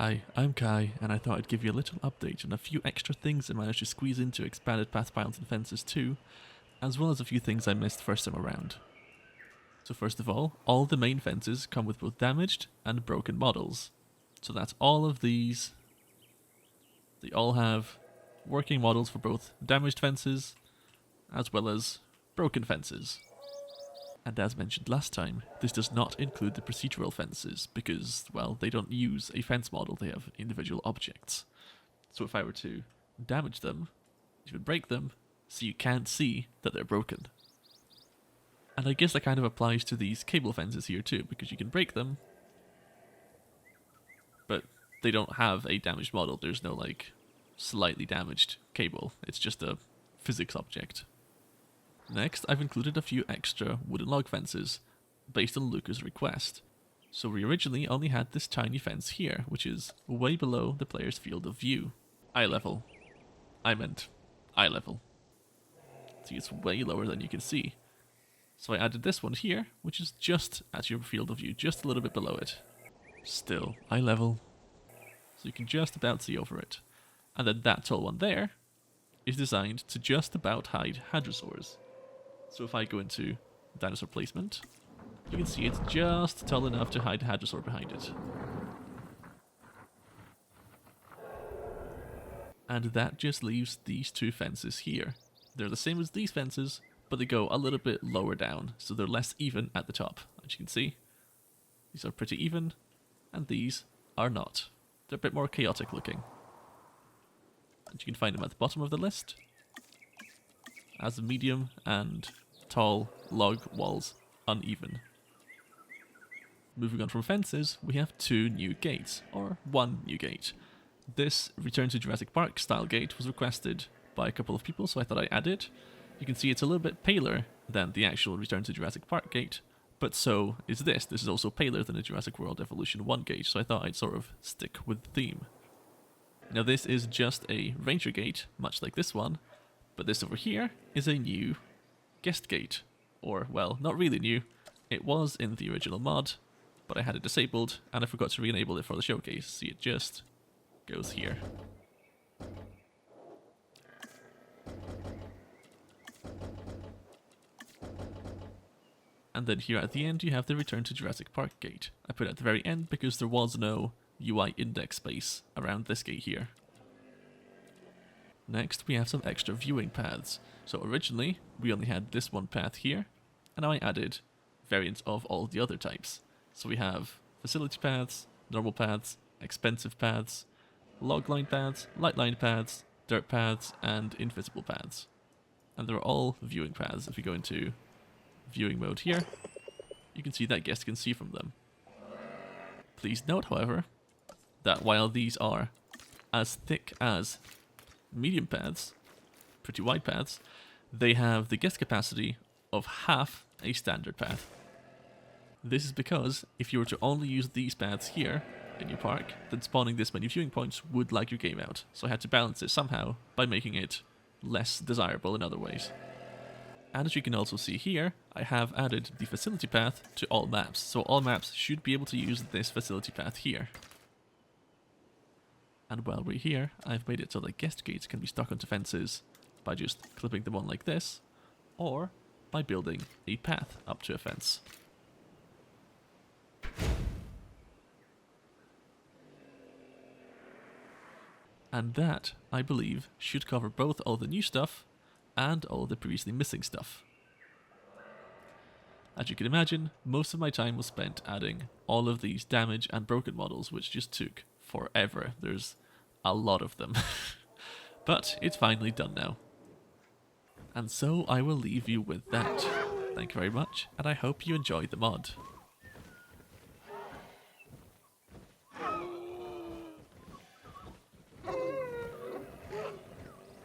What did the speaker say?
Hi, I'm Kai, and I thought I'd give you a little update on a few extra things I managed to squeeze into expanded path pylons and fences too, as well as a few things I missed first time around. So first of all the main fences come with both damaged and broken models. So that's all of these. They all have working models for both damaged fences as well as broken fences. And as mentioned last time, this does not include the procedural fences because, well, they don't use a fence model, they have individual objects. So if I were to damage them, even break them, so you can't see that they're broken. And I guess that kind of applies to these cable fences here too, because you can break them, but they don't have a damaged model. There's no, like, slightly damaged cable. It's just a physics object. Next, I've included a few extra wooden log fences, based on Luca's request. So we originally only had this tiny fence here, which is way below the player's field of view. Eye level. I meant eye level. See, it's way lower than you can see. So I added this one here, which is just at your field of view, just a little bit below it. Still, eye level. So you can just about see over it. And then that tall one there is designed to just about hide hadrosaurs. So if I go into dinosaur placement, you can see it's just tall enough to hide the hadrosaur behind it. And that just leaves these two fences here. They're the same as these fences, but they go a little bit lower down, so they're less even at the top. As you can see, these are pretty even, and these are not. They're a bit more chaotic looking. And you can find them at the bottom of the list as the medium and tall log walls uneven. Moving on from fences, we have two new gates, or one new gate. This Return to Jurassic Park style gate was requested by a couple of people, so I thought I'd add it. You can see it's a little bit paler than the actual Return to Jurassic Park gate, but so is this. This is also paler than the Jurassic World Evolution 1 gate, so I thought I'd sort of stick with the theme. Now this is just a ranger gate, much like this one, but this over here is a new guest gate. Or, well, not really new. It was in the original mod, but I had it disabled, and I forgot to re-enable it for the showcase. See, it just goes here. And then here at the end you have the Return to Jurassic Park gate. I put it at the very end because there was no UI index space around this gate here. Next, we have some extra viewing paths. So originally, we only had this one path here, and now I added variants of all the other types. So we have facility paths, normal paths, expensive paths, log line paths, light line paths, dirt paths, and invisible paths. And they're all viewing paths. If we go into viewing mode here, you can see that guests can see from them. Please note, however, that while these are as thick as medium paths, pretty wide paths, they have the guest capacity of half a standard path. This is because if you were to only use these paths here in your park, then spawning this many viewing points would lag your game out. So I had to balance it somehow by making it less desirable in other ways. And as you can also see here, I have added the facility path to all maps, so all maps should be able to use this facility path here. And while we're here, I've made it so that guest gates can be stuck onto fences by just clipping them on like this, or by building a path up to a fence. And that, I believe, should cover both all the new stuff and all the previously missing stuff. As you can imagine, most of my time was spent adding all of these damaged and broken models, which just took forever. There's a lot of them. But it's finally done now. And so I will leave you with that. Thank you very much, and I hope you enjoyed the mod.